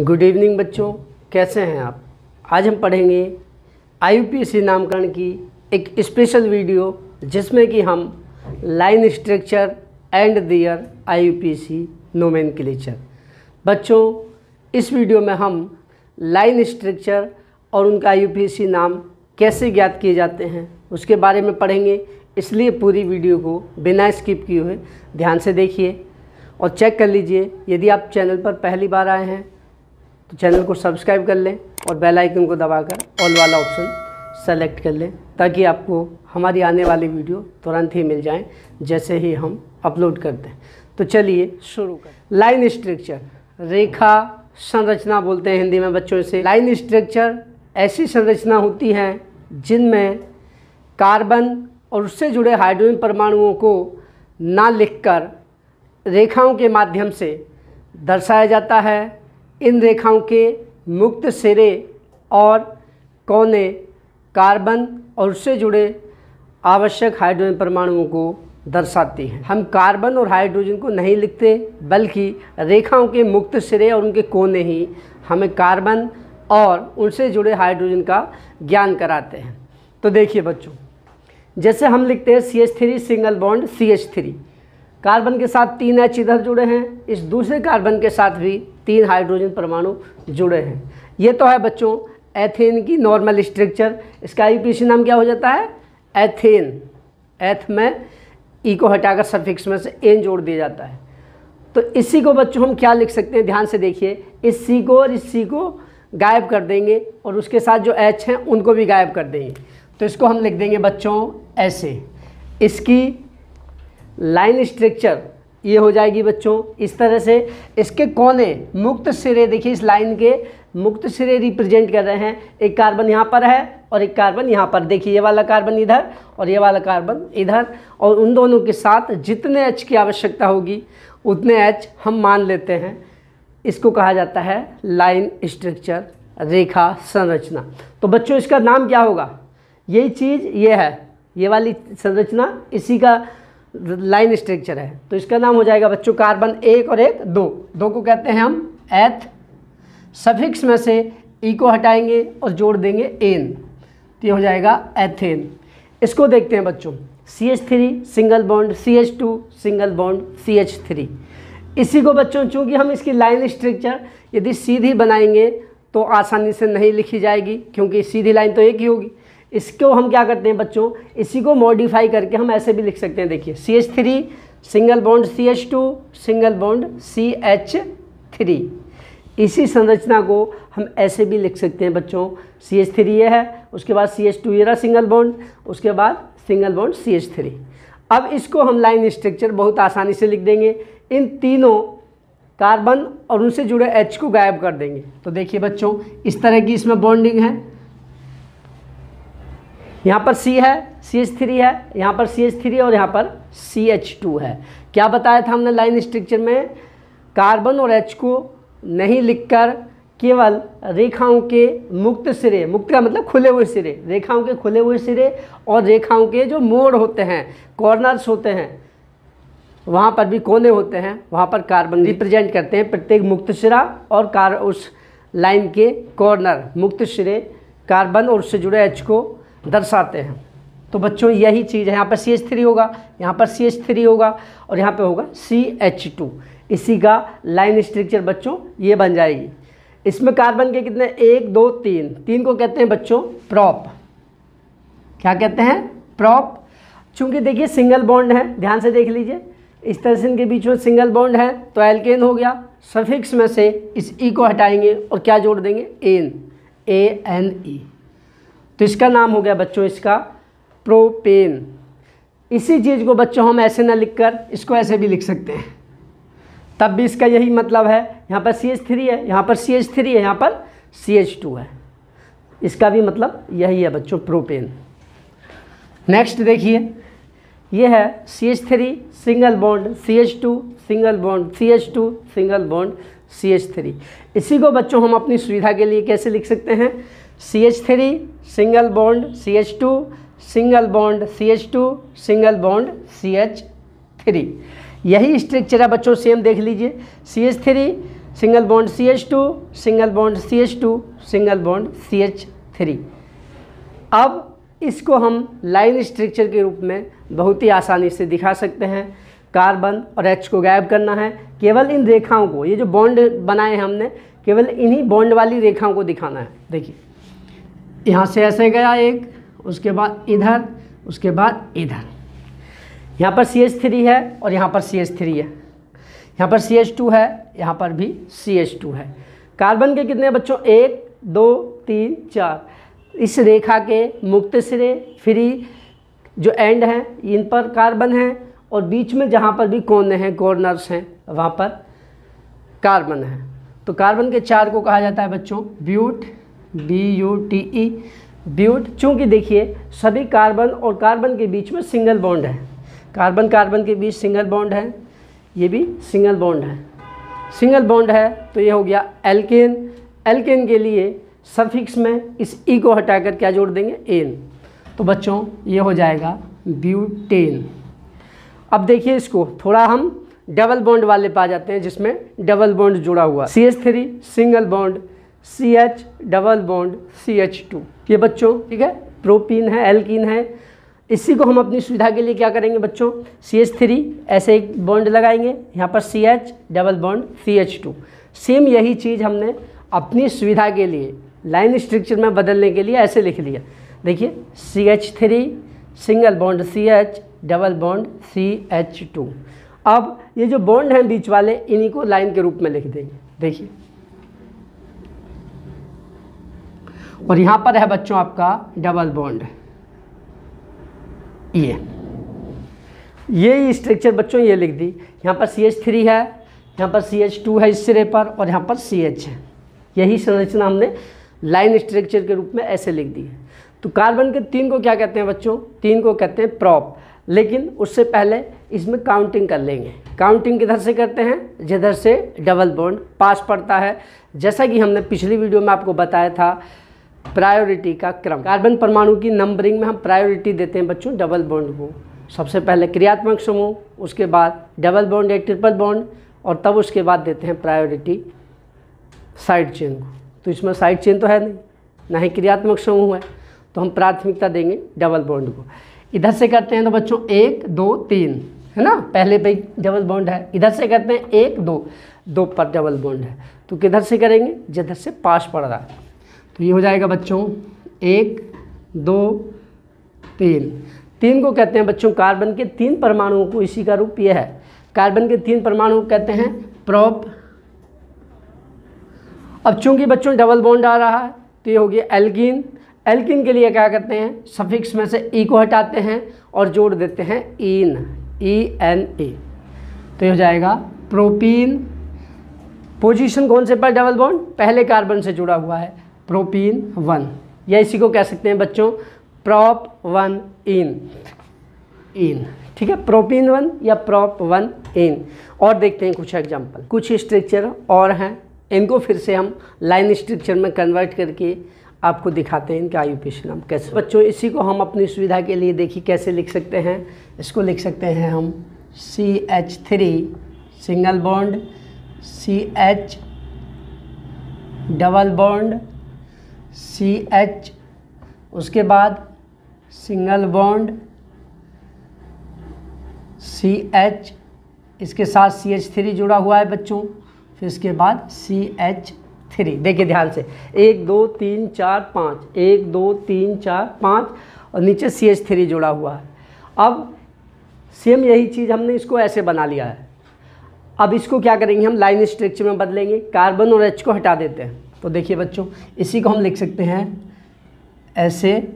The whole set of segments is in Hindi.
गुड इवनिंग बच्चों, कैसे हैं आप। आज हम पढ़ेंगे IUPAC नामकरण की एक स्पेशल वीडियो जिसमें कि हम line structure and their IUPAC nomenclature. बच्चों, इस वीडियो में हम लाइन स्ट्रक्चर और उनका IUPAC नाम कैसे ज्ञात किए जाते हैं उसके बारे में पढ़ेंगे। इसलिए पूरी वीडियो को बिना स्किप किए हुए ध्यान से देखिए और चेक कर लीजिए। यदि आप चैनल पर पहली बार आए हैं तो चैनल को सब्सक्राइब कर लें और बेल आइकन को दबाकर ऑल वाला ऑप्शन सेलेक्ट कर लें ताकि आपको हमारी आने वाली वीडियो तुरंत ही मिल जाएं जैसे ही हम अपलोड करते हैं। तो चलिए शुरू करें। लाइन स्ट्रक्चर, रेखा संरचना बोलते हैं हिंदी में बच्चों से। लाइन स्ट्रक्चर ऐसी संरचना होती है जिनमें कार्बन और उससे जुड़े हाइड्रोजन परमाणुओं को ना लिखकर रेखाओं के माध्यम से दर्शाया जाता है। इन रेखाओं के मुक्त सिरे और कोने कार्बन और उससे जुड़े आवश्यक हाइड्रोजन परमाणुओं को दर्शाती हैं। हम कार्बन और हाइड्रोजन को नहीं लिखते बल्कि रेखाओं के मुक्त सिरे और उनके कोने ही हमें कार्बन और उनसे जुड़े हाइड्रोजन का ज्ञान कराते हैं। तो देखिए बच्चों, जैसे हम लिखते हैं CH3 single bond CH3, carbon के साथ 3 H इधर जुड़े हैं, इस दूसरे कार्बन के साथ भी 3 हाइड्रोजन परमाणु जुड़े हैं। ये तो है बच्चों एथेन की नॉर्मल स्ट्रक्चर। इसका IUPAC नाम क्या हो जाता है? एथेन। एथ में ई को हटाकर सफिक्स में से एन जोड़ दिया जाता है। तो इसी को बच्चों हम क्या लिख सकते हैं, ध्यान से देखिए। इस सी को और इस सी को गायब कर देंगे और उसके साथ जो H हैं उनको भी गायब कर देंगे। तो इसको हम लिख देंगे बच्चों ऐसे। इसकी लाइन स्ट्रक्चर ये हो जाएगी बच्चों इस तरह से। इसके कोने मुक्त सिरे, देखिए इस लाइन के मुक्त सिरे रिप्रेजेंट कर रहे हैं। एक कार्बन यहाँ पर है और एक कार्बन यहाँ पर। देखिए ये वाला कार्बन इधर और ये वाला कार्बन इधर, और उन दोनों के साथ जितने H की आवश्यकता होगी उतने H हम मान लेते हैं। इसको कहा जाता है लाइन स्ट्रक्चर, रेखा संरचना। तो बच्चों इसका नाम क्या होगा? यही चीज़ ये है, ये वाली संरचना इसी का लाइन स्ट्रक्चर है। तो इसका नाम हो जाएगा बच्चों कार्बन 1 और 1 2। 2 को कहते हैं हम एथ, सफिक्स में से ई को हटाएंगे और जोड़ देंगे एन, तो ये हो जाएगा एथेन। इसको देखते हैं बच्चों, CH3 single bond CH2 single bond CH3। इसी को बच्चों चूँकि हम इसकी लाइन स्ट्रक्चर यदि सीधी बनाएंगे तो आसानी से नहीं लिखी जाएगी क्योंकि सीधी लाइन तो एक ही होगी। इसको हम क्या करते हैं बच्चों, इसी को मॉडिफाई करके हम ऐसे भी लिख सकते हैं। देखिए CH3 single bond CH2 single bond CH3। इसी संरचना को हम ऐसे भी लिख सकते हैं बच्चों। CH3 ये है, उसके बाद CH2 ये रहा सिंगल बॉन्ड, उसके बाद सिंगल बॉन्ड CH3। अब इसको हम लाइन स्ट्रक्चर बहुत आसानी से लिख देंगे। इन तीनों कार्बन और उनसे जुड़े H को गायब कर देंगे। तो देखिए बच्चों इस तरह की इसमें बॉन्डिंग है। यहाँ पर C है, CH3 है, यहाँ पर CH3 और यहाँ पर CH2 है। क्या बताया था हमने लाइन स्ट्रक्चर में? कार्बन और H को नहीं लिखकर केवल रेखाओं के मुक्त सिरे, मुक्त का मतलब खुले हुए सिरे, रेखाओं के खुले हुए सिरे और रेखाओं के जो मोड़ होते हैं, कॉर्नर्स होते हैं, वहाँ पर भी कोने होते हैं, वहाँ पर कार्बन रिप्रेजेंट करते हैं। प्रत्येक मुक्त सिरा और उस लाइन के कॉर्नर मुक्त सिरे कार्बन और उससे जुड़े H को दर्शाते हैं। तो बच्चों यही चीज़ है। यहाँ पर CH3 होगा, यहाँ पर CH3 होगा और यहाँ पे होगा CH2। इसी का लाइन स्ट्रक्चर बच्चों ये बन जाएगी। इसमें कार्बन के कितने? 1 2 3। 3 को कहते हैं बच्चों प्रॉप। क्या कहते हैं? प्रॉप। चूँकि देखिए सिंगल बॉन्ड है, ध्यान से देख लीजिए, इस तरह से इनके बीच में सिंगल बॉन्ड है तो एल्केन हो गया। सफिक्स में से इस ई को हटाएंगे और क्या जोड़ देंगे? Ane, ANE। तो इसका नाम हो गया बच्चों इसका प्रोपेन। इसी चीज़ को बच्चों हम ऐसे ना लिखकर इसको ऐसे भी लिख सकते हैं, तब भी इसका यही मतलब है। यहाँ पर CH3 है, यहाँ पर CH3 है, यहाँ पर CH2 है। इसका भी मतलब यही है बच्चों प्रोपेन। नेक्स्ट देखिए, ये है CH3 single bond CH2 single bond CH2 single bond CH3। इसी को बच्चों हम अपनी सुविधा के लिए कैसे लिख सकते हैं? CH3 single bond CH2 single bond CH2 single bond CH3। यही स्ट्रक्चर है बच्चों, सेम देख लीजिए। CH3 single bond CH2, single bond CH2, single bond CH3। अब इसको हम लाइन स्ट्रक्चर के रूप में बहुत ही आसानी से दिखा सकते हैं। कार्बन और H को गायब करना है, केवल इन रेखाओं को, ये जो बॉन्ड बनाए हैं हमने, केवल इन्हीं बॉन्ड वाली रेखाओं को दिखाना है। देखिए यहाँ से ऐसे गया एक, उसके बाद इधर, उसके बाद इधर। यहाँ पर CH3 है और यहाँ पर CH3 है, यहाँ पर CH2 है, यहाँ पर भी CH2 है। कार्बन के कितने बच्चों? 1 2 3 4। इस रेखा के मुक्त सिरे फ्री जो एंड हैं इन पर कार्बन है, और बीच में जहाँ पर भी कोने हैं, कॉर्नर्स हैं, वहाँ पर कार्बन है। तो कार्बन के 4 को कहा जाता है बच्चों ब्यूट, BUTE, ब्यूट। चूँकि देखिए सभी कार्बन और कार्बन के बीच में सिंगल बॉन्ड है, कार्बन कार्बन के बीच सिंगल बॉन्ड है, ये भी सिंगल बॉन्ड है, सिंगल बॉन्ड है, तो ये हो गया एल्केन। एल्केन के लिए सफिक्स में इस ई को हटाकर क्या जोड़ देंगे? एन। तो बच्चों ये हो जाएगा ब्यूटेन। अब देखिए इसको थोड़ा हम डबल बॉन्ड वाले पा जाते हैं, जिसमें डबल बॉन्ड जुड़ा हुआ, CH3 single bond, CH double bond CH2। ये बच्चों ठीक है, प्रोपीन है, एल्कीन है। इसी को हम अपनी सुविधा के लिए क्या करेंगे बच्चों? CH3 ऐसे एक बॉन्ड लगाएंगे, यहाँ पर CH double bond CH2। Same यही चीज़ हमने अपनी सुविधा के लिए लाइन स्ट्रक्चर में बदलने के लिए ऐसे लिख दिया। देखिए CH3 single bond CH double bond CH2। अब ये जो बॉन्ड हैं बीच वाले, इन्हीं को लाइन के रूप में लिख देंगे। देखिए, और यहाँ पर है बच्चों आपका डबल बॉन्ड, ये स्ट्रक्चर बच्चों ये लिख दी। यहाँ पर CH3 है, यहाँ पर CH2 है इस सिरे पर, और यहाँ पर CH है। यही संरचना हमने लाइन स्ट्रक्चर के रूप में ऐसे लिख दी है। तो कार्बन के 3 को क्या कहते हैं बच्चों? 3 को कहते हैं प्रॉप। लेकिन उससे पहले इसमें काउंटिंग कर लेंगे। काउंटिंग किधर से करते हैं? जिधर से डबल बॉन्ड पास पड़ता है। जैसा कि हमने पिछली वीडियो में आपको बताया था, प्रायोरिटी का क्रम, कार्बन परमाणु की नंबरिंग में हम प्रायोरिटी देते हैं बच्चों डबल बॉन्ड को। सबसे पहले क्रियात्मक समूह, उसके बाद डबल बॉन्ड या ट्रिपल बॉन्ड, और तब उसके बाद देते हैं प्रायोरिटी साइड चेन को। तो इसमें साइड चेन तो है नहीं, ना ही क्रियात्मक समूह है, तो हम प्राथमिकता देंगे डबल बॉन्ड को। इधर से करते हैं तो बच्चों 1 2 3 है ना, पहले पे डबल बॉन्ड है। इधर से करते हैं 1 2 पर डबल बॉन्ड है। तो किधर से करेंगे? जिधर से पास पड़ रहा है। तो ये हो जाएगा बच्चों 1 2 3। 3 को कहते हैं बच्चों कार्बन के 3 परमाणुओं को, इसी का रूप ये है। कार्बन के 3 परमाणु कहते हैं प्रोप। अब चूंकि बच्चों डबल बॉन्ड आ रहा है, तो ये हो गया एल्कीन। एल्कीन के लिए क्या करते हैं? सफिक्स में से ई को हटाते हैं और जोड़ देते हैं इन, ENA। तो ये हो जाएगा प्रोपीन। पोजीशन कौन से पर डबल बॉन्ड? पहले कार्बन से जुड़ा हुआ है, प्रोपीन 1, या इसी को कह सकते हैं बच्चों प्रोप 1 इन। ठीक है, प्रोपीन 1 या प्रोप 1 इन। और देखते हैं कुछ एग्जाम्पल, कुछ स्ट्रक्चर और हैं, इनको फिर से हम लाइन स्ट्रक्चर में कन्वर्ट करके आपको दिखाते हैं इनका IUPAC नाम कैसे। बच्चों इसी को हम अपनी सुविधा के लिए देखिए कैसे लिख सकते हैं। इसको लिख सकते हैं हम CH3 single bond, CH double bond, CH, उसके बाद सिंगल बॉन्ड CH, इसके साथ CH3 जुड़ा हुआ है बच्चों, फिर इसके बाद CH3। देखिए ध्यान से, 1 2 3 4 5, 1 2 3 4 5, और नीचे CH3 जुड़ा हुआ है। अब सेम यही चीज़ हमने इसको ऐसे बना लिया है। अब इसको क्या करेंगे? हम लाइन स्ट्रक्चर में बदलेंगे, कार्बन और H को हटा देते हैं। तो देखिए बच्चों, इसी को हम लिख सकते हैं ऐसे,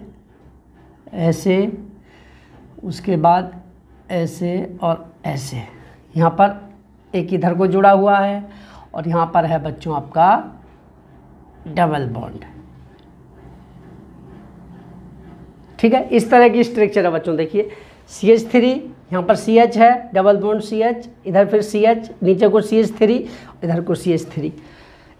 ऐसे, उसके बाद ऐसे और ऐसे। यहाँ पर एक इधर को जुड़ा हुआ है, और यहाँ पर है बच्चों आपका डबल बॉन्ड। ठीक है, इस तरह की स्ट्रक्चर है बच्चों। देखिए CH3, यहाँ पर CH है, डबल बॉन्ड CH, इधर फिर CH, नीचे को CH3, इधर को CH3।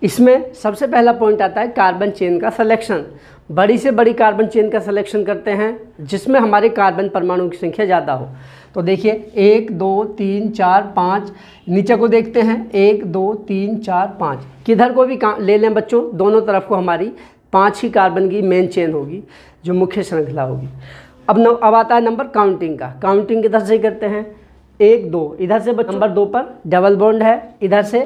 इसमें सबसे पहला पॉइंट आता है कार्बन चेन का सिलेक्शन। बड़ी से बड़ी कार्बन चेन का सिलेक्शन करते हैं जिसमें हमारे कार्बन परमाणु की संख्या ज़्यादा हो। तो देखिए 1 2 3 4 5, नीचे को देखते हैं 1 2 3 4 5, किधर को भी ले लें बच्चों, दोनों तरफ को हमारी 5 ही कार्बन की मेन चेन होगी जो मुख्य श्रृंखला होगी। अब आता है नंबर काउंटिंग का। काउंटिंग किधर से करते हैं, 1 2, इधर से नंबर 2 पर डबल बॉन्ड है, इधर से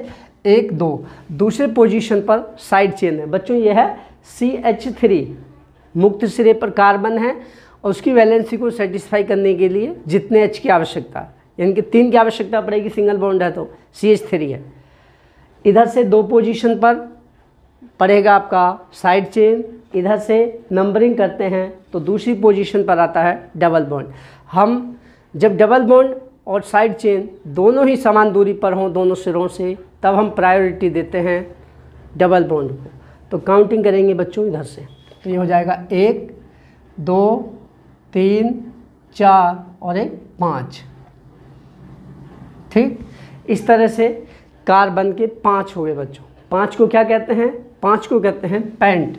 1 2, दूसरे पोजीशन पर साइड चेन है बच्चों, ये है CH3, मुक्त सिरे पर कार्बन है और उसकी वैलेंसी को सेटिस्फाई करने के लिए जितने H की आवश्यकता, यानी कि 3 की आवश्यकता पड़ेगी, सिंगल बॉन्ड है तो CH3 है। इधर से 2 पोजीशन पर पड़ेगा आपका साइड चेन, इधर से नंबरिंग करते हैं तो दूसरी पोजीशन पर आता है डबल बॉन्ड। हम जब डबल बॉन्ड और साइड चेन दोनों ही समान दूरी पर हों दोनों सिरों से, तब हम प्रायोरिटी देते हैं डबल बॉन्ड को। तो काउंटिंग करेंगे बच्चों इधर से, तो ये हो जाएगा 1 2 3 4 और 1 5। ठीक, इस तरह से कार्बन के 5 हो गए बच्चों। 5 को क्या कहते हैं, 5 को कहते हैं पेंट,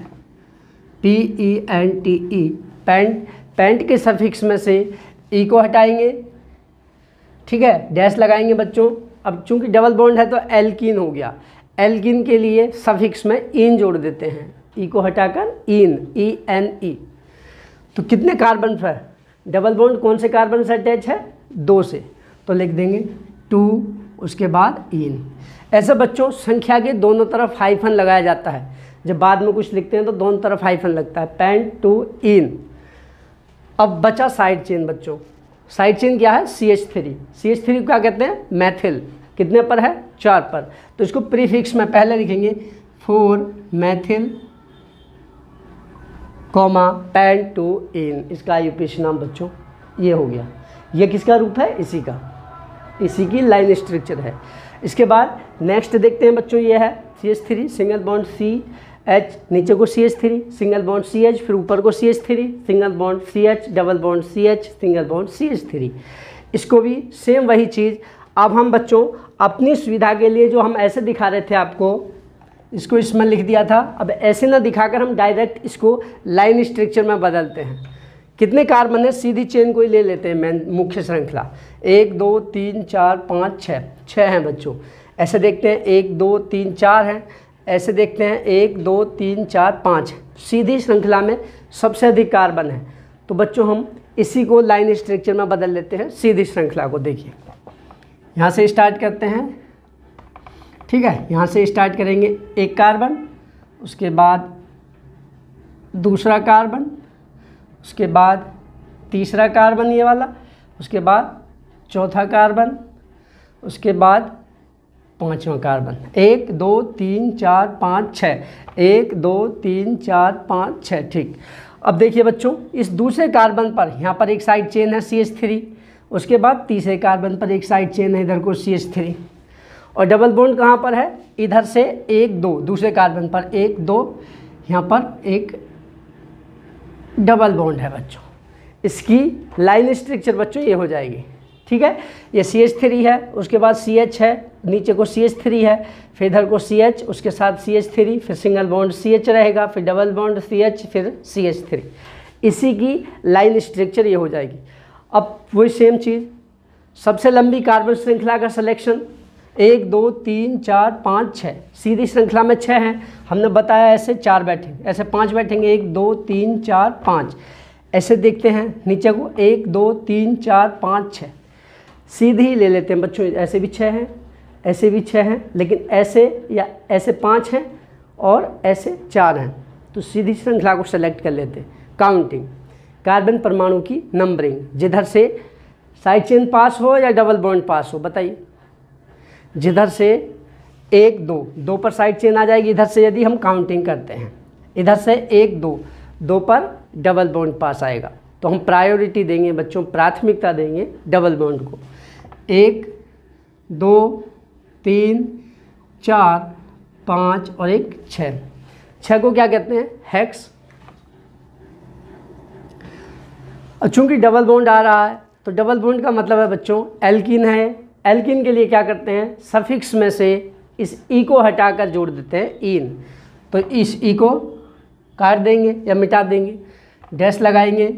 PENTE, पेंट। पेंट के सफिक्स में से ई को हटाएंगे, ठीक है, डैश लगाएंगे बच्चों। अब चूंकि डबल बॉन्ड है तो एल्कीन हो गया, एल्कीन के लिए सफिक्स में इन जोड़ देते हैं, ई को हटाकर इन, ENE। तो कितने कार्बन पर डबल बॉन्ड कौन से कार्बन से अटैच है, 2 से, तो लिख देंगे 2, उसके बाद इन। ऐसे बच्चों संख्या के दोनों तरफ हाइफन लगाया जाता है, जब बाद में कुछ लिखते हैं तो दोनों तरफ हाइफन लगता है, पेंट टू इन। अब बचा साइड चेन बच्चों, साइड चेन क्या है, CH3। CH3 को क्या कहते हैं, मैथिल, कितने पर है, 4 पर, तो इसको प्रीफिक्स में पहले लिखेंगे 4 मैथिल कॉमा पेंट टू इन, इसका IUPAC नाम बच्चों ये हो गया। ये किसका रूप है, इसी का, इसी की लाइन स्ट्रक्चर है। इसके बाद नेक्स्ट देखते हैं बच्चों, ये है CH3, सिंगल बॉन्ड CH, नीचे को CH3, सिंगल बॉन्ड CH, फिर ऊपर को CH3, single bond CH, double bond CH, single bond CH3। इसको भी सेम वही चीज़। अब हम बच्चों अपनी सुविधा के लिए जो हम ऐसे दिखा रहे थे आपको, इसको इसमें लिख दिया था, अब ऐसे ना दिखाकर हम डायरेक्ट इसको लाइन स्ट्रक्चर में बदलते हैं। कितने कार्बन है, सीधी चेन को ही ले लेते हैं मेन मुख्य श्रृंखला, 1 2 3 4 5 6, 6 हैं बच्चों। ऐसे देखते हैं 1 2 3 4 हैं, ऐसे देखते हैं 1 2 3 4 5, सीधी श्रृंखला में सबसे अधिक कार्बन है। तो बच्चों हम इसी को लाइन स्ट्रक्चर में बदल लेते हैं, सीधी श्रृंखला को। देखिए यहाँ से स्टार्ट करते हैं, ठीक है, यहाँ से स्टार्ट करेंगे 1 कार्बन, उसके बाद दूसरा कार्बन, उसके बाद तीसरा कार्बन ये वाला, उसके बाद चौथा कार्बन, उसके बाद 5वां कार्बन, 1 2 3 4 5 6, 1 2 3 4 5 6। ठीक, अब देखिए बच्चों इस दूसरे कार्बन पर यहाँ पर एक साइड चेन है CH3, उसके बाद तीसरे कार्बन पर एक साइड चेन है, इधर को CH3, और डबल बॉन्ड कहाँ पर है, इधर से 1 2, दूसरे कार्बन पर 1 2, यहाँ पर एक डबल बॉन्ड है बच्चों। इसकी लाइन स्ट्रक्चर बच्चों ये हो जाएगी, ठीक है। ये CH3 है, उसके बाद CH है, नीचे को CH3 है, फिर इधर को CH, उसके साथ CH3, फिर सिंगल बॉन्ड CH रहेगा, फिर डबल बॉन्ड CH, फिर CH3। इसी की लाइन स्ट्रक्चर ये हो जाएगी। अब वही सेम चीज़, सबसे लंबी कार्बन श्रृंखला का सिलेक्शन, 1 2 3 4 5 6, सीधी श्रृंखला में 6 हैं, हमने बताया ऐसे 4 बैठेंगे, ऐसे 5 बैठेंगे, 1 2 3 4 5। ऐसे देखते हैं नीचे को 1 2 3 4 5 6, सीधी ही ले लेते हैं बच्चों, ऐसे भी 6 हैं, ऐसे भी 6 हैं, लेकिन ऐसे या ऐसे 5 हैं और ऐसे 4 हैं, तो सीधी श्रृंखला को सेलेक्ट कर लेते हैं। काउंटिंग, कार्बन परमाणु की नंबरिंग, जिधर से साइड चेन पास हो या डबल बॉन्ड पास हो, बताइए। जिधर से 1 2, 2 पर साइड चेन आ जाएगी, इधर से यदि हम काउंटिंग करते हैं, इधर से 1 2, 2 पर डबल बॉन्ड पास आएगा, तो हम प्रायोरिटी देंगे बच्चों, प्राथमिकता देंगे डबल बॉन्ड को। 1 2 3 4 5 और 1 6, 6 को क्या कहते हैं, हेक्स। और चूंकि डबल बॉन्ड आ रहा है तो डबल बॉन्ड का मतलब है बच्चों एल्कीन है। एल्कीन के लिए क्या करते हैं, सफिक्स में से इस ई को हटाकर जोड़ देते हैं इन, तो इस ई को काट देंगे या मिटा देंगे, डैश लगाएंगे।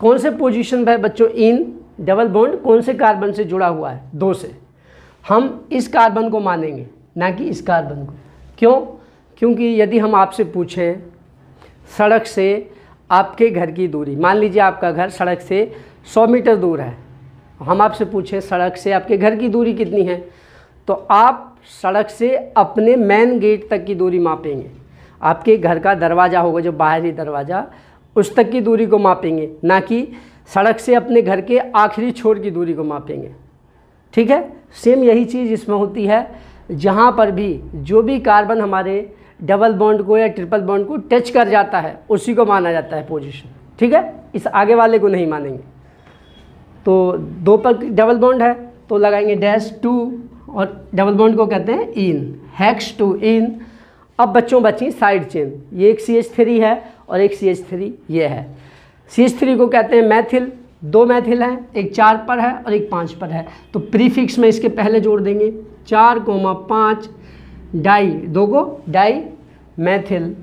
कौन से पोजीशन पर है बच्चों इन, डबल बॉन्ड कौन से कार्बन से जुड़ा हुआ है, 2 से। हम इस कार्बन को मानेंगे ना कि इस कार्बन को। क्यों? क्योंकि यदि हम आपसे पूछें सड़क से आपके घर की दूरी, मान लीजिए आपका घर सड़क से 100 मीटर दूर है, हम आपसे पूछें सड़क से आपके घर की दूरी कितनी है, तो आप सड़क से अपने मेन गेट तक की दूरी मापेंगे। आपके घर का दरवाज़ा होगा जो बाहरी दरवाज़ा, उस तक की दूरी को मापेंगे, ना कि सड़क से अपने घर के आखिरी छोर की दूरी को मापेंगे। ठीक है, सेम यही चीज़ इसमें होती है। जहाँ पर भी जो भी कार्बन हमारे डबल बॉन्ड को या ट्रिपल बॉन्ड को टच कर जाता है उसी को माना जाता है पोजीशन। ठीक है, इस आगे वाले को नहीं मानेंगे। तो 2 पर डबल बॉन्ड है तो लगाएंगे डैश 2 और डबल बॉन्ड को कहते हैं इन, हेक्स 2 इन। अब बच्चों बची साइड चेन, ये एक CH3 है और एक CH3 ये है। CH3 को कहते हैं मैथिल, 2 मैथिल हैं, एक 4 पर है और एक 5 पर है। तो प्रीफिक्स में इसके पहले जोड़ देंगे 4,5 डाई, 2 को डाई मैथिल,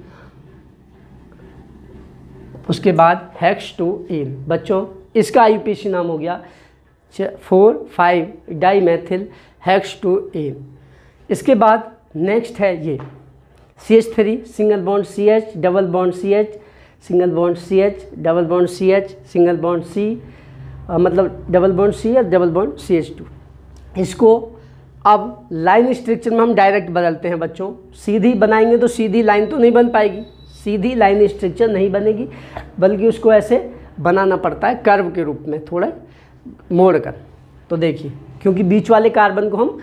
उसके बाद हेक्स 2 इन। बच्चों इसका IUPAC नाम हो गया 4,5 डाई मैथिल हेक्स 2 इन। इसके बाद नेक्स्ट है ये CH3 single bond CH, double bond CH, single bond CH, double bond CH, single bond C, मतलब डबल बॉन्ड C और डबल बॉन्ड CH2। इसको अब लाइन स्ट्रक्चर में हम डायरेक्ट बदलते हैं बच्चों। सीधी बनाएंगे तो सीधी लाइन तो नहीं बन पाएगी, सीधी लाइन स्ट्रक्चर नहीं बनेगी, बल्कि उसको ऐसे बनाना पड़ता है कर्व के रूप में, थोड़ा मोड़ कर। तो देखिए, क्योंकि बीच वाले कार्बन को हम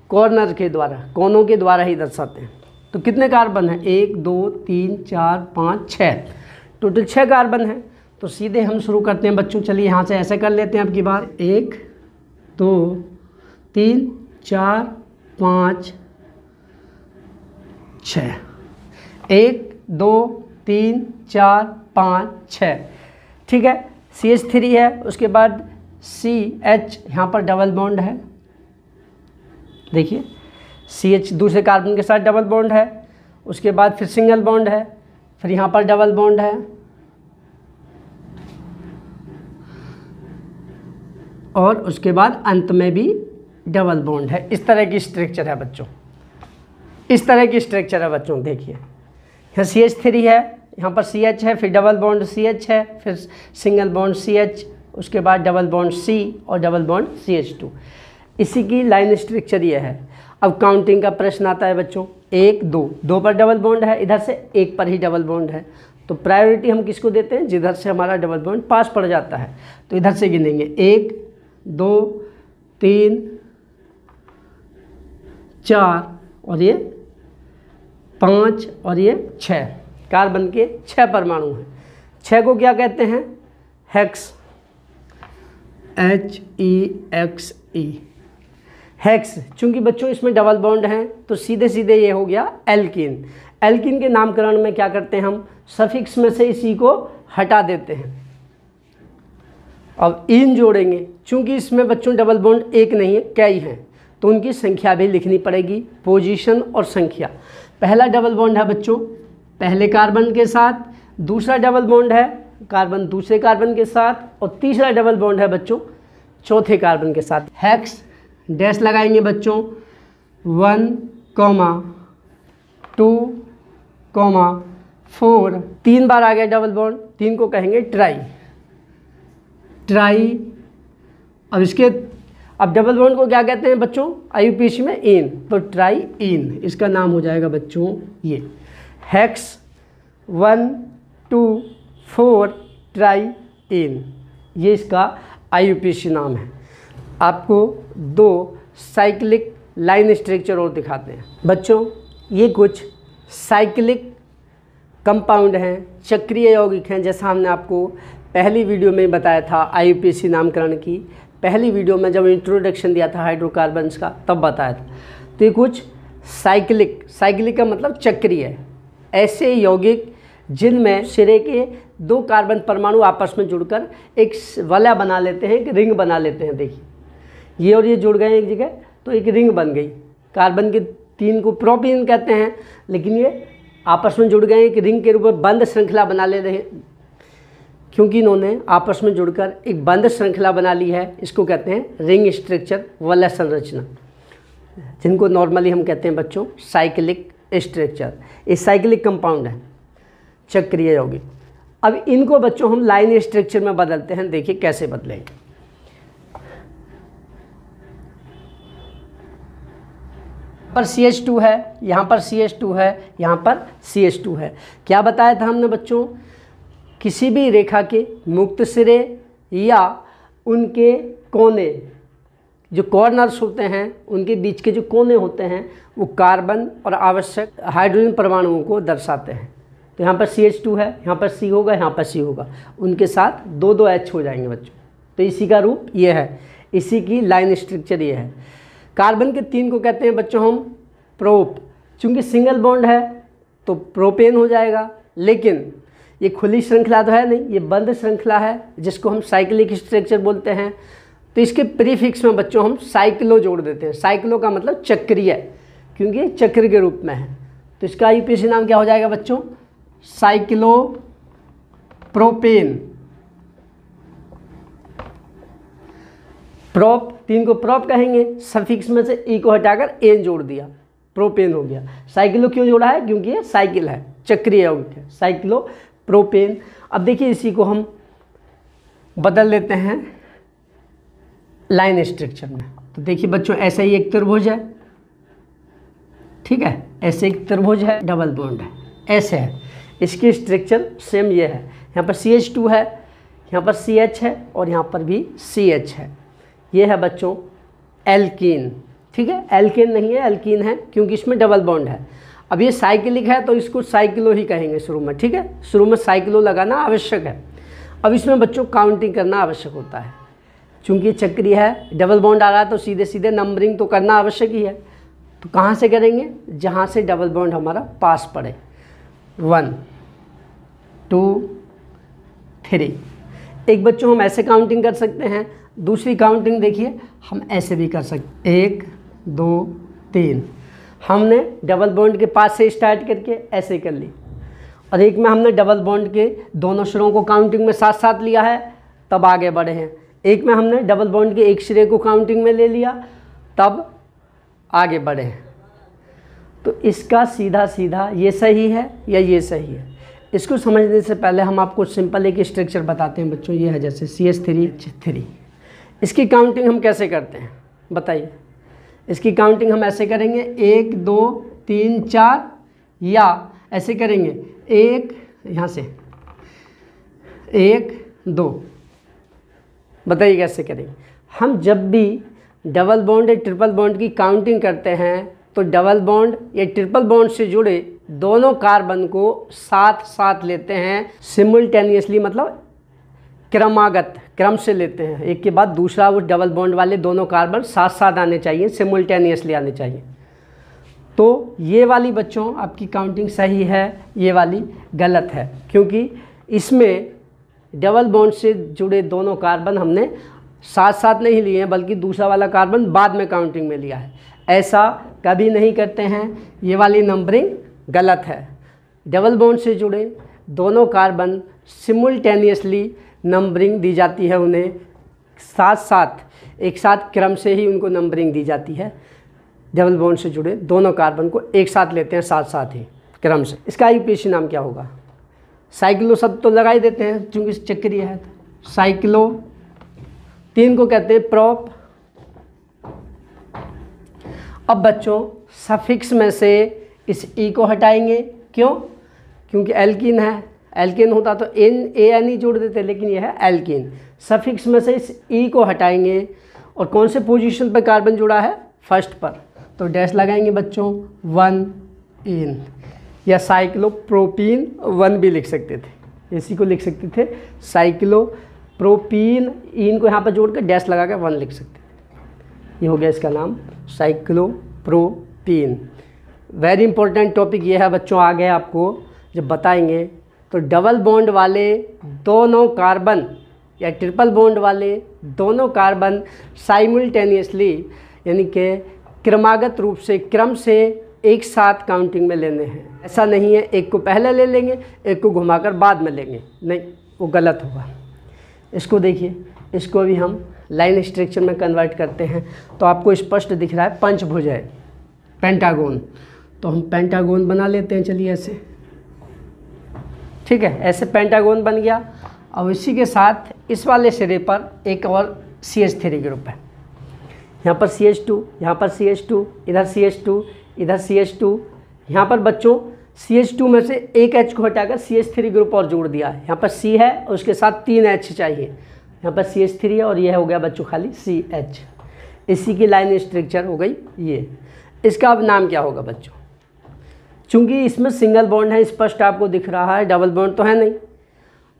कॉर्नर के द्वारा, कोनों के द्वारा ही दर्शाते हैं। तो कितने कार्बन हैं? 1 2 3 4 5 6, टोटल 6 कार्बन हैं। तो सीधे हम शुरू करते हैं बच्चों। चलिए यहाँ से ऐसे कर लेते हैं अब की बार, 1 2 3 4 5 6, 1 2 3 4 5 6। ठीक है, CH3 है, उसके बाद CH, यहाँ पर डबल बॉन्ड है, देखिए CH दूसरे कार्बन के साथ डबल बॉन्ड है, उसके बाद फिर सिंगल बॉन्ड है, फिर यहाँ पर डबल बॉन्ड है, और उसके बाद अंत में भी डबल बॉन्ड है। इस तरह की स्ट्रक्चर है बच्चों, इस तरह की स्ट्रक्चर है बच्चों। देखिए यहाँ CH3 है, यहाँ पर CH है, फिर डबल बॉन्ड CH है, फिर सिंगल बॉन्ड CH, उसके बाद डबल बॉन्ड C और डबल बॉन्ड CH2। इसी की लाइन स्ट्रक्चर ये है। अब काउंटिंग का प्रश्न आता है बच्चों, 1 2, 2 पर डबल बॉन्ड है, इधर से 1 पर ही डबल बॉन्ड है, तो प्रायोरिटी हम किसको देते हैं? जिधर से हमारा डबल बॉन्ड पास पड़ जाता है। तो इधर से गिनेंगे 1 2 3 4 और ये 5 और ये 6, कार्बन के 6 परमाणु हैं। 6 को क्या कहते हैं? Hex, HEXE, hex. चूंकि बच्चों इसमें डबल बॉन्ड हैं तो सीधे सीधे ये हो गया एल्कीन। एल्कीन के नामकरण में क्या करते हैं हम? सफिक्स में से इसी को हटा देते हैं। अब इन जोड़ेंगे, चूंकि इसमें बच्चों डबल बॉन्ड एक नहीं है, कई हैं, तो उनकी संख्या भी लिखनी पड़ेगी, पोजीशन और संख्या। पहला डबल बॉन्ड है बच्चों पहले कार्बन के साथ, दूसरा डबल बॉन्ड है कार्बन दूसरे कार्बन के साथ, और तीसरा डबल बॉन्ड है बच्चों चौथे कार्बन के साथ। हेक्स डैश लगाएंगे बच्चों 1, 2, 4, 3 बार आ गया डबल बॉन्ड, 3 को कहेंगे ट्राई, ट्राई। अब डबल बॉन्ड को क्या कहते हैं बच्चों? IUPAC में इन, तो ट्राई इन, इसका नाम हो जाएगा बच्चों ये हेक्स 1 2 4 ट्राई इन, ये इसका IUPAC नाम है। आपको 2 साइक्लिक लाइन स्ट्रक्चर और दिखाते हैं बच्चों। ये कुछ साइक्लिक कंपाउंड हैं, चक्रीय यौगिक हैं, जैसा हमने आपको पहली वीडियो में बताया था IUPAC नामकरण की। पहली वीडियो में जब इंट्रोडक्शन दिया था हाइड्रोकार्बन्स का तब बताया था। तो ये कुछ साइक्लिक का मतलब चक्रीय है, ऐसे यौगिक जिनमें सिरे के 2 कार्बन परमाणु आपस में जुड़कर एक वलय बना लेते हैं, एक रिंग बना लेते हैं। देखिए ये और ये जुड़ गए एक जगह तो एक रिंग बन गई। कार्बन के 3 को प्रोपीन कहते हैं, लेकिन ये आपस में जुड़ गए एक रिंग के रूप में बंद श्रृंखला बना ले रहे हैं। क्योंकि इन्होंने आपस में जुड़कर एक बंद श्रृंखला बना ली है। इसको कहते हैं रिंग स्ट्रक्चर, वलय संरचना, जिनको नॉर्मली हम कहते हैं बच्चों साइक्लिक स्ट्रक्चर। ये साइक्लिक कंपाउंड है, चक्रीय यौगिक। अब इनको बच्चों हम लाइन स्ट्रक्चर में बदलते हैं। देखिए कैसे बदलेंगे। पर CH2 है, यहाँ पर CH2 है, यहाँ पर CH2 है। क्या बताया था हमने बच्चों, किसी भी रेखा के मुक्त सिरे या उनके कोने, जो कॉर्नर्स होते हैं, उनके बीच के जो कोने होते हैं, वो कार्बन और आवश्यक हाइड्रोजन परमाणुओं को दर्शाते हैं। तो यहाँ पर CH2 है, यहाँ पर C होगा, यहाँ पर C होगा, उनके साथ 2 H हो जाएंगे बच्चों। तो इसी का रूप ये है, इसी की लाइन स्ट्रक्चर ये है। कार्बन के 3 को कहते हैं बच्चों हम प्रोप। चूँकि सिंगल बॉन्ड है तो प्रोपेन हो जाएगा, लेकिन ये खुली श्रृंखला तो है नहीं, ये बंद श्रृंखला है, जिसको हम साइक्लिक स्ट्रक्चर बोलते हैं। तो इसके प्रीफिक्स में बच्चों हम साइक्लो जोड़ देते हैं। साइक्लो का मतलब चक्रीय, क्योंकि ये चक्र के रूप में है। तो इसका IUPAC नाम क्या हो जाएगा बच्चों, साइक्लो प्रोपेन। प्रोप, 3 को प्रोप कहेंगे, सफिक्स में से E को हटाकर एन जोड़ दिया, प्रोपेन हो गया। साइक्लो क्यों जोड़ा है, क्योंकि ये साइकिल है, चक्रीय यौगिक है, साइक्लो प्रोपेन। अब देखिए इसी को हम बदल लेते हैं लाइन स्ट्रक्चर में। तो देखिए बच्चों ऐसा ही एक त्रिभुज है, ठीक है, ऐसे एक त्रिभुज है, डबल बॉन्ड है, ऐसे है। इसकी स्ट्रक्चर सेम ये है। यहाँ पर CH2 है, यहाँ पर CH है और यहाँ पर भी CH है। ये है बच्चों एल्कीन, ठीक है। एल्केन नहीं है, एल्कीन है, क्योंकि इसमें डबल बॉन्ड है। अब ये साइक्लिक है तो इसको साइक्लो ही कहेंगे शुरू में, ठीक है। शुरू में साइक्लो लगाना आवश्यक है। अब इसमें बच्चों काउंटिंग करना आवश्यक होता है, चूँकि चक्रीय है, डबल बॉन्ड आ रहा है तो सीधे सीधे नंबरिंग तो करना आवश्यक ही है। तो कहाँ से करेंगे, जहाँ से डबल बॉन्ड हमारा पास पड़े। 1 2 3। एक बच्चों हम ऐसे काउंटिंग कर सकते हैं, दूसरी काउंटिंग देखिए हम ऐसे भी कर सकते हैं, 1 2 3। हमने डबल बॉन्ड के पास से स्टार्ट करके ऐसे कर ली, और एक में हमने डबल बॉन्ड के दोनों सिरों को काउंटिंग में साथ साथ लिया है, तब आगे बढ़े हैं। एक में हमने डबल बॉन्ड के एक सिरे को काउंटिंग में ले लिया, तब आगे बढ़े हैं। तो इसका सीधा सीधा ये सही है या ये सही है, इसको समझने से पहले हम आपको सिंपल एक स्ट्रक्चर बताते हैं बच्चों। ये है जैसे CH3 इसकी काउंटिंग हम कैसे करते हैं बताइए। इसकी काउंटिंग हम ऐसे करेंगे 1 2 3 4, या ऐसे करेंगे 1 यहाँ से 1 2। बताइए कैसे करेंगे। हम जब भी डबल बॉन्ड या ट्रिपल बॉन्ड की काउंटिंग करते हैं तो डबल बॉन्ड या ट्रिपल बॉन्ड से जुड़े दोनों कार्बन को साथ साथ लेते हैं सिमुल्टेनियसली, मतलब क्रमागत क्रम से लेते हैं, एक के बाद दूसरा। उस डबल बॉन्ड वाले दोनों कार्बन साथ साथ आने चाहिए, सिमुल्टेनियसली आने चाहिए। तो ये वाली बच्चों आपकी काउंटिंग सही है, ये वाली गलत है, क्योंकि इसमें डबल बॉन्ड से जुड़े दोनों कार्बन हमने साथ साथ नहीं लिए हैं, बल्कि दूसरा वाला कार्बन बाद में काउंटिंग में लिया है। ऐसा कभी नहीं करते हैं, ये वाली नंबरिंग गलत है। डबल बॉन्ड से जुड़े दोनों कार्बन सिमुल्टेनियसली नंबरिंग दी जाती है, उन्हें साथ साथ एक साथ क्रम से ही उनको नंबरिंग दी जाती है। डबल बॉन्ड से जुड़े दोनों कार्बन को एक साथ लेते हैं, साथ साथ ही क्रम से। इसका IUPAC नाम क्या होगा, साइक्लो शब्द तो लगा ही देते हैं क्योंकि चक्रीय है। साइक्लो 3 को कहते हैं प्रोप। अब बच्चों सफिक्स में से इस E को हटाएंगे, क्यों, क्योंकि एल्कीन है, एल्केन होता तो AN ही जोड़ देते, लेकिन यह है एल्कीन। सफिक्स में से इस E को हटाएंगे, और कौन से पोजीशन पर कार्बन जुड़ा है, फर्स्ट पर, तो डैश लगाएंगे बच्चों 1 इन, या साइक्लोप्रोपीन 1 भी लिख सकते थे, इसी को लिख सकते थे साइक्लोप्रोपीन। इन को यहाँ पर जोड़ कर डैश लगा कर 1 लिख सकते थे। ये हो गया इसका नाम साइक्लोप्रोपीन। वेरी इंपॉर्टेंट टॉपिक ये है बच्चों, आगे आपको जब बताएंगे तो डबल बॉन्ड वाले दोनों कार्बन या ट्रिपल बॉन्ड वाले दोनों कार्बन साइमल्टेनियसली यानी कि क्रमागत रूप से क्रम से एक साथ काउंटिंग में लेने हैं। ऐसा नहीं है एक को पहले ले लेंगे एक को घुमाकर बाद में लेंगे, नहीं, वो गलत होगा। इसको देखिए, इसको भी हम लाइन स्ट्रक्चर में कन्वर्ट करते हैं तो आपको स्पष्ट दिख रहा है पंचभुज है, पेंटागोन। तो हम पेंटागोन बना लेते हैं, चलिए ऐसे, ठीक है, ऐसे पेंटागोन बन गया। और इसी के साथ इस वाले सिरे पर एक और CH3 ग्रुप है, यहाँ पर CH2, यहाँ पर CH2, इधर CH2, इधर CH2। यहाँ पर बच्चों CH2 में से एक H को हटाकर CH3 ग्रुप और जोड़ दिया है। यहाँ पर C है और उसके साथ 3 H चाहिए। यहाँ पर CH3 है और यह हो गया बच्चों खाली CH। इसी की लाइन स्ट्रक्चर हो गई ये। इसका अब नाम क्या होगा बच्चों? चूँकि इसमें सिंगल बॉन्ड है, स्पष्ट आपको दिख रहा है, डबल बॉन्ड तो है नहीं।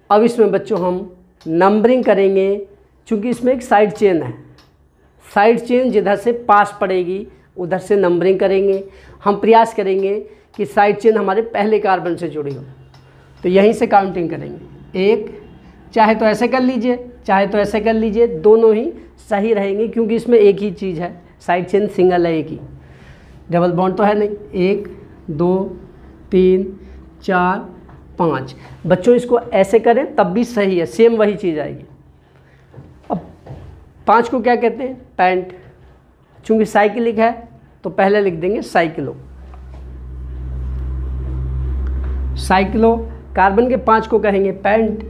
अब इसमें बच्चों हम नंबरिंग करेंगे, चूँकि इसमें एक साइड चेन है। साइड चेन जिधर से पास पड़ेगी उधर से नंबरिंग करेंगे। हम प्रयास करेंगे कि साइड चेन हमारे पहले कार्बन से जुड़ी हो, तो यहीं से काउंटिंग करेंगे। एक, चाहे तो ऐसे कर लीजिए, चाहे तो ऐसे कर लीजिए, दोनों ही सही रहेंगे क्योंकि इसमें एक ही चीज़ है, साइड चेन सिंगल है एक ही, डबल बॉन्ड तो है नहीं। 1 2 3 4 5। बच्चों इसको ऐसे करें तब भी सही है, सेम वही चीज़ आएगी। अब 5 को क्या कहते हैं? पैंट। चूँकि साइक्लिक है तो पहले लिख देंगे साइक्लो। साइक्लो। कार्बन के 5 को कहेंगे पैंट।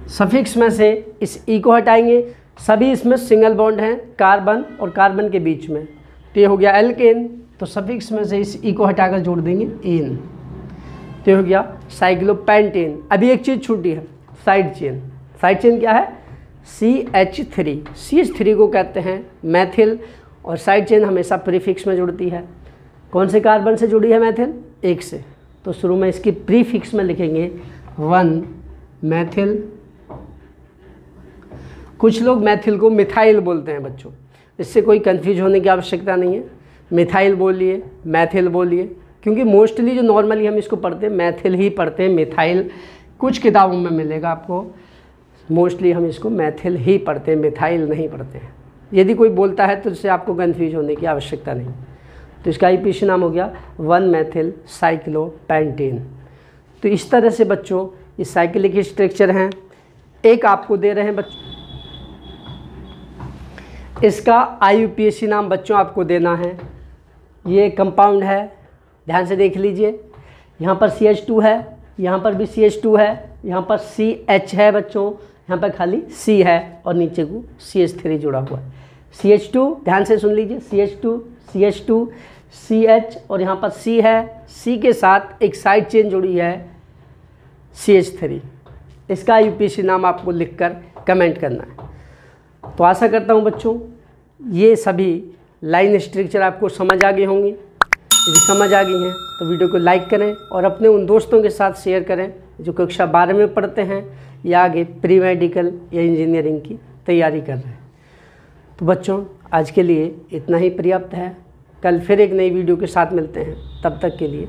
सफिक्स में से इस ई को हटाएंगे, सभी इसमें सिंगल बॉन्ड हैं कार्बन और कार्बन के बीच में, तो ये हो गया एल्केन। तो सफिक्स में से इस ई को हटाकर जोड़ देंगे एन, तो ये हो गया साइक्लोपेंटेन। अभी एक चीज़ छूटी है, साइड चेन। साइड चेन क्या है? CH3। CH3 को कहते हैं मैथिल, और साइड चेन हमेशा प्रीफिक्स में जुड़ती है। कौन से कार्बन से जुड़ी है मैथिल? 1 से। तो शुरू में इसकी प्रीफिक्स में लिखेंगे 1 मैथिल। कुछ लोग मैथिल को मिथाइल बोलते हैं बच्चों, इससे कोई कंफ्यूज होने की आवश्यकता नहीं है। मिथाइल बोलिए, मैथिल बोलिए, क्योंकि मोस्टली जो नॉर्मली हम इसको पढ़ते हैं मैथिल ही पढ़ते हैं। मिथाइल कुछ किताबों में मिलेगा आपको, मोस्टली हम इसको मैथिल ही पढ़ते हैं, मिथाइल नहीं पढ़ते हैं। यदि कोई बोलता है तो इससे आपको कंफ्यूज होने की आवश्यकता नहीं। तो इसका IPC नाम हो गया 1 मैथिल साइक्लोपेंटेन। तो इस तरह से बच्चों ये साइक्लिक स्ट्रक्चर हैं। एक आपको दे रहे हैं बच्चों, इसका IUPAC नाम बच्चों आपको देना है। ये कंपाउंड है, ध्यान से देख लीजिए। यहाँ पर CH2 है, यहाँ पर भी CH2 है, यहाँ पर CH है बच्चों, यहाँ पर खाली C है और नीचे को CH3 जुड़ा हुआ है। CH2, ध्यान से सुन लीजिए, CH2 CH2 CH और यहाँ पर C है, C के साथ एक साइड चेन जुड़ी है CH3। इसका IUPAC नाम आपको लिखकर कमेंट करना है। तो आशा करता हूँ बच्चों ये सभी लाइन स्ट्रक्चर आपको समझ आ गए होंगी। यदि समझ आ गई हैं तो वीडियो को लाइक करें और अपने उन दोस्तों के साथ शेयर करें जो कक्षा 12 में पढ़ते हैं या आगे प्री मेडिकल या इंजीनियरिंग की तैयारी कर रहे हैं। तो बच्चों आज के लिए इतना ही पर्याप्त है। कल फिर एक नई वीडियो के साथ मिलते हैं, तब तक के लिए